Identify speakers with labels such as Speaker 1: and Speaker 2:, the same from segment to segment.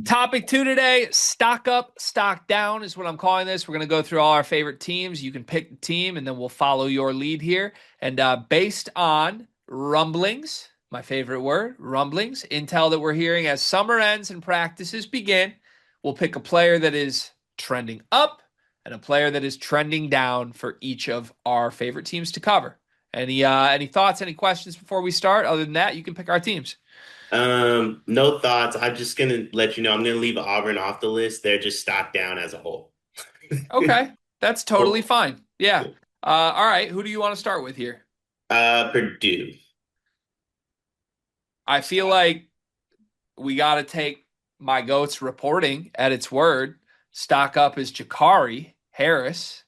Speaker 1: Topic 2 today, stock up, stock down is what I'm calling this. We're going to go through all our favorite teams. You can pick the team, and then we'll follow your lead here. And based on rumblings, my favorite word, rumblings, intel that we're hearing as summer ends and practices begin, we'll pick a player that is trending up and a player that is trending down for each of our favorite teams to cover. Any thoughts, any questions before we start? Other than that, you can pick our teams.
Speaker 2: No thoughts. I'm just gonna let you know I'm gonna leave Auburn off the list. They're just stocked down as a whole.
Speaker 1: Okay, that's totally
Speaker 2: Oh,
Speaker 1: fine. Yeah. All right. Who do you want to start with here?
Speaker 2: Purdue.
Speaker 1: I feel like we got to take my goat's reporting at its word. Stock up is Jakari Harris,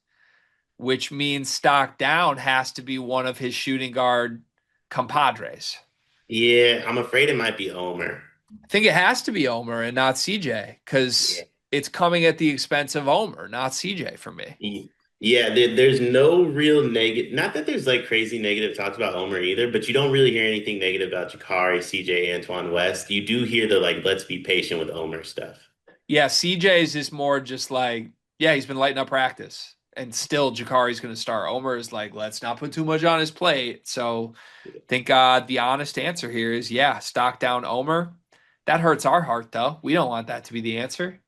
Speaker 1: which means stock down has to be one of his shooting guard compadres.
Speaker 2: Yeah, I'm afraid it might be Omer.
Speaker 1: I think it has to be Omer and not CJ because
Speaker 2: Yeah.
Speaker 1: it's coming at the expense of Omer, not CJ for me.
Speaker 2: Yeah, there's no real negative. Not that there's like crazy negative talks about Omer either, but you don't really hear anything negative about Jakari, CJ, Antoine West. You do hear the like, let's be patient with Omer stuff.
Speaker 1: Yeah, CJ's is more just like, yeah, he's been lighting up practice. And still Jakari's going to start. Omer is like, let's not put too much on his plate. So I think the honest answer here is, yeah, stock down Omer. That hurts our heart, though. We don't want that to be the answer.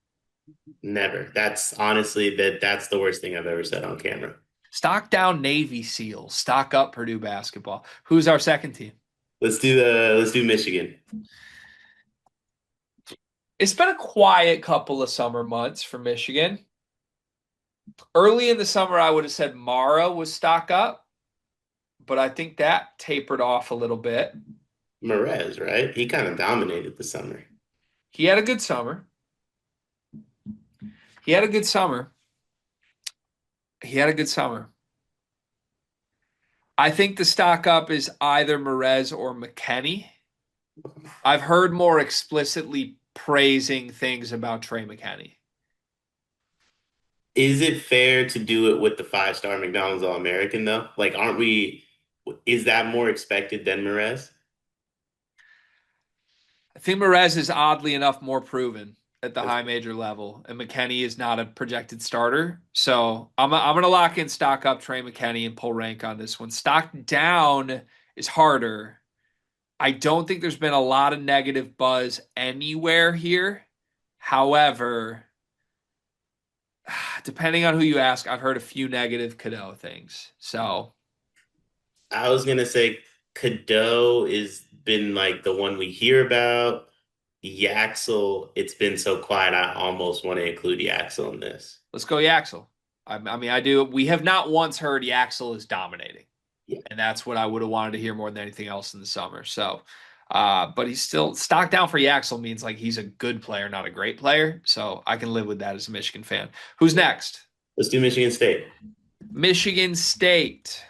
Speaker 2: Never. That's honestly that's the worst thing I've ever said on camera.
Speaker 1: Stock down Navy SEALs. Stock up Purdue basketball. Who's our second team?
Speaker 2: Let's do Michigan.
Speaker 1: It's been a quiet couple of summer months for Michigan. Early in the summer, I would have said Mara was stock up, but I think that tapered off a little bit.
Speaker 2: Merez, right? He kind of dominated the summer.
Speaker 1: He had a good summer. He had a good summer. He had a good summer. I think the stock up is either Merez or McKenney. I've heard more explicitly praising things about Trey McKenney.
Speaker 2: Is it fair to do it with the five-star McDonald's All-American though? Like, aren't we, is that more expected than Merez?
Speaker 1: I think Merez is oddly enough more proven at the
Speaker 2: That's
Speaker 1: high major level, and McKenney is not a projected starter. So I'm going to lock in stock up Trey McKenney and pull rank on this one. Stock down is harder. I don't think there's been a lot of negative buzz anywhere here. However, depending on who you ask, I've heard a few negative Cadeau things. So,
Speaker 2: I was gonna say Cadeau is been like the one we hear about. Yaxel, it's been so quiet. I almost want to include Yaxel in this.
Speaker 1: let's go Yaxel. I mean, I do. We have not once heard Yaxel is dominating,
Speaker 2: Yeah.
Speaker 1: and that's what I would have wanted to hear more than anything else in the summer. So, but he's still stock down for Yaxel means like he's a good player, not a great player. So I can live with that as a Michigan fan. Who's next?
Speaker 2: Let's do Michigan State.
Speaker 1: Michigan State.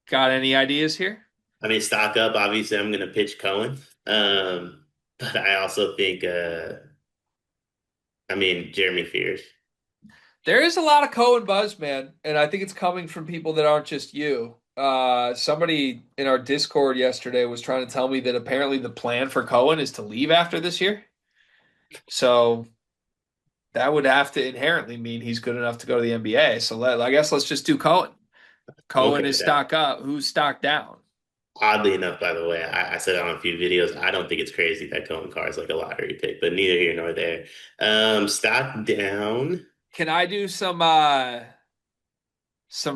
Speaker 1: Got any ideas here?
Speaker 2: I mean, stock up. Obviously, I'm gonna pitch Cohen. But I also think, I mean, Jeremy Fears.
Speaker 1: There is a lot of Cohen buzz, man, and I think it's coming from people that aren't just you. Somebody in our Discord yesterday was trying to tell me that apparently the plan for Cohen is to leave after this year. So that would have to inherently mean he's good enough to go to the NBA. So I guess let's just do Cohen.
Speaker 2: I'm
Speaker 1: Cohen
Speaker 2: okay
Speaker 1: is
Speaker 2: with that.
Speaker 1: stock up. Who's stock down?
Speaker 2: Oddly enough, by the way, I said it on a few videos. I don't think it's crazy that Cohen Carr is like a lottery pick, but neither here nor there. Stock down.
Speaker 1: Can I do some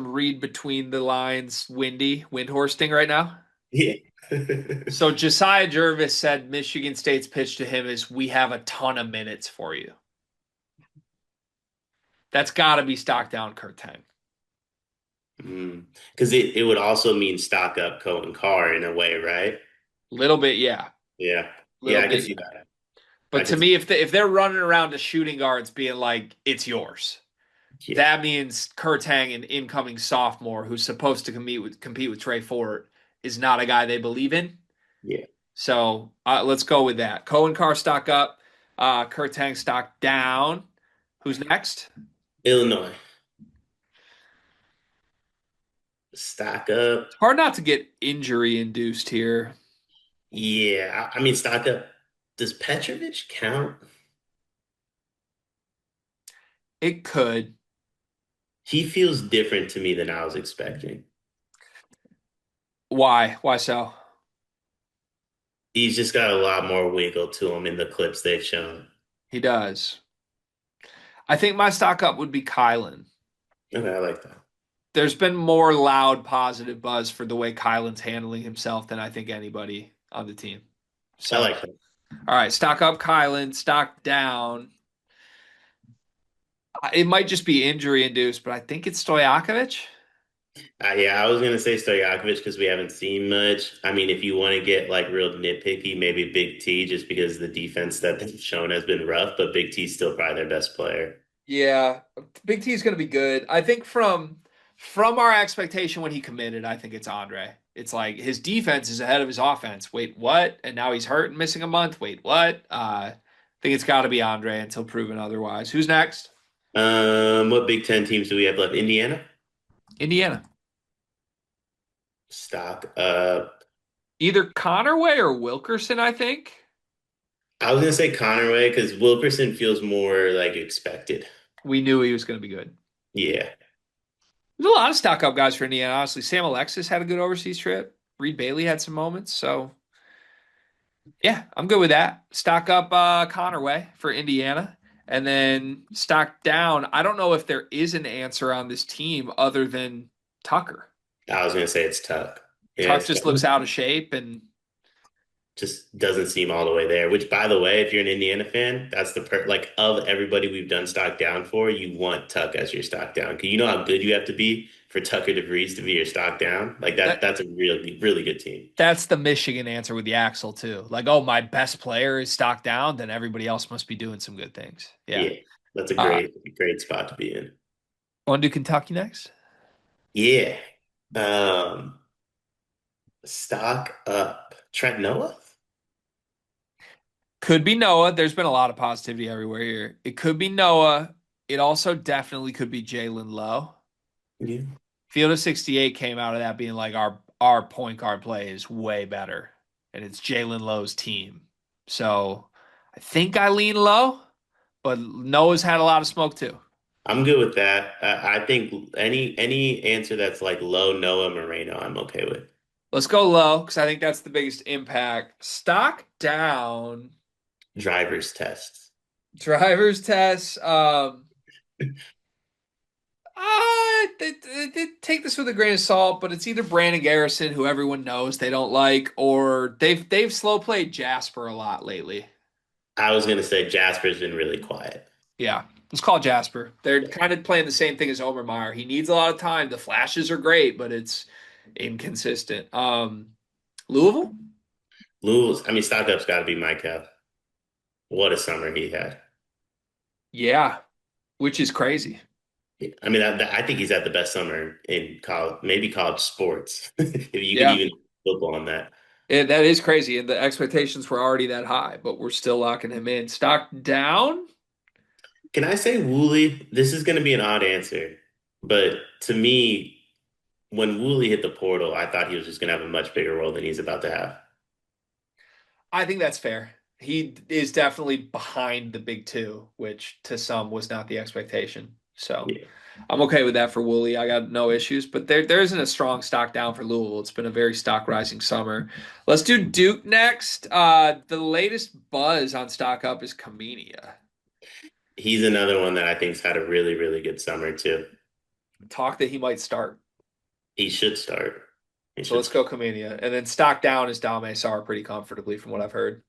Speaker 1: read between the lines wind horsting right now?
Speaker 2: Yeah.
Speaker 1: So Josiah Jervis said Michigan State's pitch to him is we have a ton of minutes for you. That's got to be stock down Kurt Tang.
Speaker 2: Because it would also mean stock up Cohen Carr in a way, right?
Speaker 1: Little bit, yeah.
Speaker 2: Yeah. Yeah,
Speaker 1: Little
Speaker 2: I can
Speaker 1: bit,
Speaker 2: see
Speaker 1: yeah.
Speaker 2: that. I
Speaker 1: But to
Speaker 2: can see
Speaker 1: me, if they're running around to shooting guards being like, it's yours,
Speaker 2: yeah.
Speaker 1: that means Kurt Tang, an incoming sophomore who's supposed to compete with Trey Fort, is not a guy they believe in.
Speaker 2: Yeah.
Speaker 1: So let's go with that. Cohen Carr stock up, Kurt Tang stock down. Who's next?
Speaker 2: Illinois. Stock up.
Speaker 1: It's hard not to get injury induced here.
Speaker 2: Yeah. I mean stock up. Does Petrovic count?
Speaker 1: It could.
Speaker 2: He feels different to me than I was expecting.
Speaker 1: Why? Why so?
Speaker 2: He's just got a lot more wiggle to him in the clips they've shown.
Speaker 1: He does. I think my stock up would be Kylan.
Speaker 2: Okay, I like that.
Speaker 1: There's been more loud positive buzz for the way Kylan's handling himself than I think anybody on the team.
Speaker 2: I
Speaker 1: So,
Speaker 2: like that.
Speaker 1: all right, stock up Kylan, stock down. It might just be injury induced, but I think it's Stojakovic.
Speaker 2: Yeah, I was gonna say Stojakovic because we haven't seen much. I mean, if you want to get like real nitpicky, maybe Big T, just because the defense that they've shown has been rough, but Big T's still probably their best player.
Speaker 1: Yeah, Big T is going to be good. I think from our expectation when he committed, I think it's Andre. It's like his defense is ahead of his offense. Wait, what? And now he's hurt and missing a month. Wait, what? I think it's got to be Andre until proven otherwise. Who's next?
Speaker 2: What Big Ten teams do we have left? Indiana?
Speaker 1: Indiana.
Speaker 2: Stock.
Speaker 1: Either Connerway or Wilkerson, I think.
Speaker 2: I was gonna say Connorway because Wilkerson feels more like expected.
Speaker 1: We knew he was going to be good.
Speaker 2: Yeah,
Speaker 1: There's a lot of stock up guys for Indiana, honestly. Sam Alexis had a good overseas trip. Reed Bailey had some moments. So yeah, I'm good with that. Stock up Connerway for Indiana. And then stock down. I don't know if there is an answer on this team other than Tucker.
Speaker 2: I was gonna say it's Tuck. Yeah,
Speaker 1: Tuck
Speaker 2: it's
Speaker 1: just
Speaker 2: Tuck.
Speaker 1: looks out of shape and
Speaker 2: Just doesn't seem all the way there. Which, by the way, if you're an Indiana fan, that's the like of everybody we've done stock down for, you want Tuck as your stock down because you know how good you have to be for Tucker DeVries to be your stock down. Like that,
Speaker 1: that
Speaker 2: that's a really really good team.
Speaker 1: that's the Michigan answer with the Axel too. Like, oh, my best player is stock down, then everybody else must be doing some good things. Yeah.
Speaker 2: Yeah, that's a
Speaker 1: Uh
Speaker 2: great spot to be in.
Speaker 1: Want to do Kentucky next?
Speaker 2: Yeah. Um, stock up. Trent Noah?
Speaker 1: Could be Noah. There's been a lot of positivity everywhere here. It could be Noah. It also definitely could be Jalen Lowe.
Speaker 2: Yeah.
Speaker 1: Field of 68 came out of that being like our point guard play is way better, and it's Jalen Lowe's team. So I think I lean low, but Noah's had a lot of smoke too.
Speaker 2: I'm good with that. I think any answer that's like low Noah Moreno, I'm okay with.
Speaker 1: Let's go low because I think that's the biggest impact. Stock down.
Speaker 2: Driver's test.
Speaker 1: Driver's test. They take this with a grain of salt, but it's either Brandon Garrison, who everyone knows they don't like, or they've slow played Jasper a lot lately.
Speaker 2: I was gonna say Jasper's been really quiet.
Speaker 1: Yeah, let's call Jasper. They're kind of playing the same thing as Omer Meyer. He needs a lot of time. The flashes are great, but it's inconsistent. Louisville?
Speaker 2: Lou's, I mean, stock up's got to be Mike Up. What a summer he had.
Speaker 1: Yeah, which is crazy.
Speaker 2: I mean, I think he's had the best summer in college, maybe college sports, if you could
Speaker 1: Yeah,
Speaker 2: even football on that.
Speaker 1: that is crazy. And the expectations were already that high, but we're still locking him in. Stock down?
Speaker 2: Can I say Wooly? This is going to be an odd answer, but to me, when Wooly hit the portal, I thought he was just going to have a much bigger role than he's about to have.
Speaker 1: I think that's fair. He is definitely behind the big two, which to some was not the expectation. So
Speaker 2: Yeah.
Speaker 1: I'm okay with that for Wooly. I got no issues, but there isn't a strong stock down for Louisville. It's been a very stock rising summer. Let's do Duke next. The latest buzz on stock up is Kamenia.
Speaker 2: He's another one that I think's had a really, really good summer too.
Speaker 1: Talk that he might start.
Speaker 2: He should start. He
Speaker 1: So
Speaker 2: should
Speaker 1: let's go
Speaker 2: start.
Speaker 1: Kamenia. And then stock down is Dame Sar pretty comfortably from what I've heard.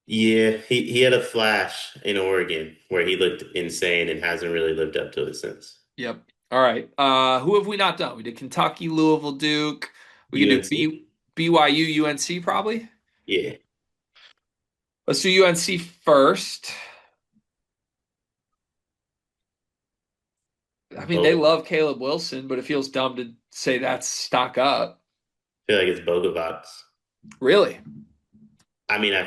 Speaker 2: Yeah, he had a flash in Oregon where he looked insane and hasn't really lived up to it since.
Speaker 1: Yep. All right. Who have we not done? We did Kentucky, Louisville, Duke. We can do
Speaker 2: UNC?
Speaker 1: BYU, UNC probably.
Speaker 2: Yeah.
Speaker 1: Let's do UNC first. I mean, they
Speaker 2: Bogut.
Speaker 1: love Caleb Wilson, but it feels dumb to say that's stock up.
Speaker 2: I feel like it's Bogovacs.
Speaker 1: Really?
Speaker 2: I mean, I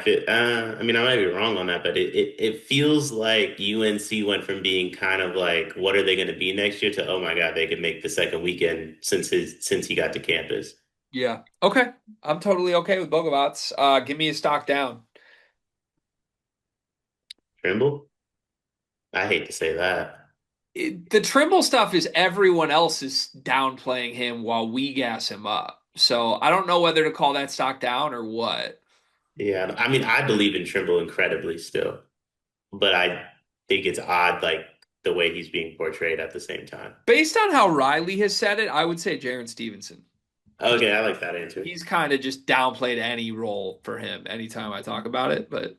Speaker 2: mean, I might be wrong on that, but it feels like UNC went from being kind of like, what are they going to be next year to, oh my God, they could make the second weekend since he got to campus.
Speaker 1: Yeah. Okay. I'm totally okay with Bogobots. Give me a stock down.
Speaker 2: Trimble? I hate to say that.
Speaker 1: The Trimble stuff is everyone else is downplaying him while we gas him up. So I don't know whether to call that stock down or what.
Speaker 2: Yeah, I mean, I believe in Trimble incredibly still, but I think it's odd, like the way he's being portrayed at the same time.
Speaker 1: Based on how Riley has said it, I would say Jaron Stevenson.
Speaker 2: Okay, I like that answer.
Speaker 1: He's kind of just downplayed any role for him anytime I talk about it. But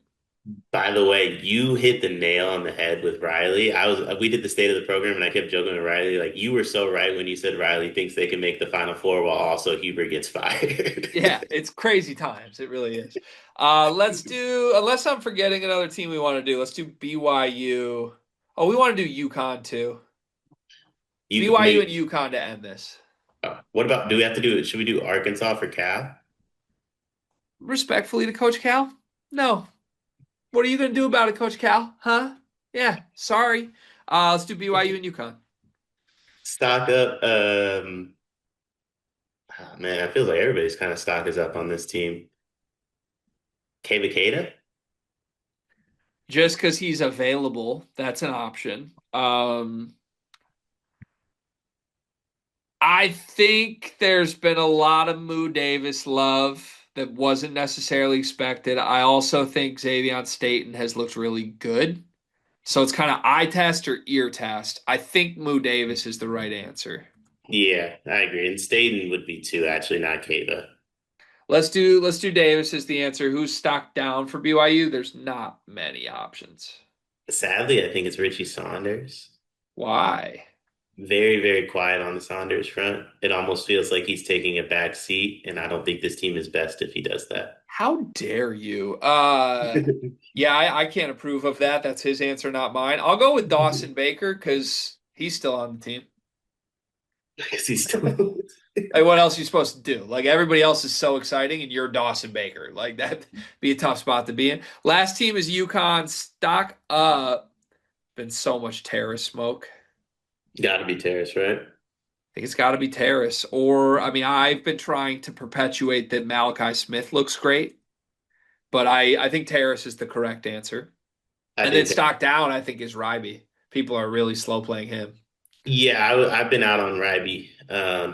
Speaker 2: By the way, you hit the nail on the head with Riley. We did the state of the program and I kept joking with Riley, like you were so right when you said Riley thinks they can make the Final Four while also Huber gets fired.
Speaker 1: yeah, it's crazy times. It really is. Let's do, unless I'm forgetting another team we want to do, let's do BYU. Oh, we want to do UConn too.
Speaker 2: You
Speaker 1: BYU and
Speaker 2: maybe
Speaker 1: UConn to end this.
Speaker 2: what about do we have to do it? Should we do Arkansas for Cal?
Speaker 1: Respectfully to Coach Cal? No. What are you going to do about it, Coach Cal? Huh? Yeah, sorry. Let's do BYU and UConn.
Speaker 2: Stock up. Oh, man, I feel like everybody's kind of stock is up on this team. Kavakata?
Speaker 1: Just because he's available, that's an option. I think there's been a lot of Moo Davis love that wasn't necessarily expected. I also think Xavier Staten has looked really good. So it's kind of eye test or ear test. I think Moo Davis is the right answer.
Speaker 2: Yeah, I agree. And Staten would be too, actually, not Kava.
Speaker 1: Let's do Davis as the answer. Who's stocked down for BYU? There's not many options.
Speaker 2: Sadly, I think it's Richie Saunders.
Speaker 1: Why?
Speaker 2: Very, very quiet on the Saunders front. It almost feels like he's taking a back seat, and I don't think this team is best if he does that.
Speaker 1: How dare you? Yeah, I can't approve of that. That's his answer, not mine. I'll go with Dawson Baker because he's still on the team.
Speaker 2: Because he's still.
Speaker 1: Like, what else are you supposed to do? Like, everybody else is so exciting, and you're Dawson Baker. Like, that'd be a tough spot to be in. Last team is UConn. Stock up. Been so much Terrace smoke.
Speaker 2: Got to be Terrace, right?
Speaker 1: I think it's got to be Terrace. Or, I mean, I've been trying to perpetuate that Malachi Smith looks great, but I think Terrace is the correct answer.
Speaker 2: I
Speaker 1: And then
Speaker 2: think that.
Speaker 1: stock down, I think, is Ryby. People are really slow playing him.
Speaker 2: Yeah, I've been out on Ryby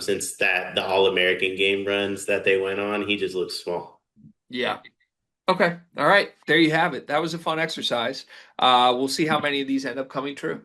Speaker 2: since the All American game runs that they went on. He just looks small.
Speaker 1: Yeah. Okay. All right. There you have it. That was a fun exercise. We'll see how many of these end up coming true.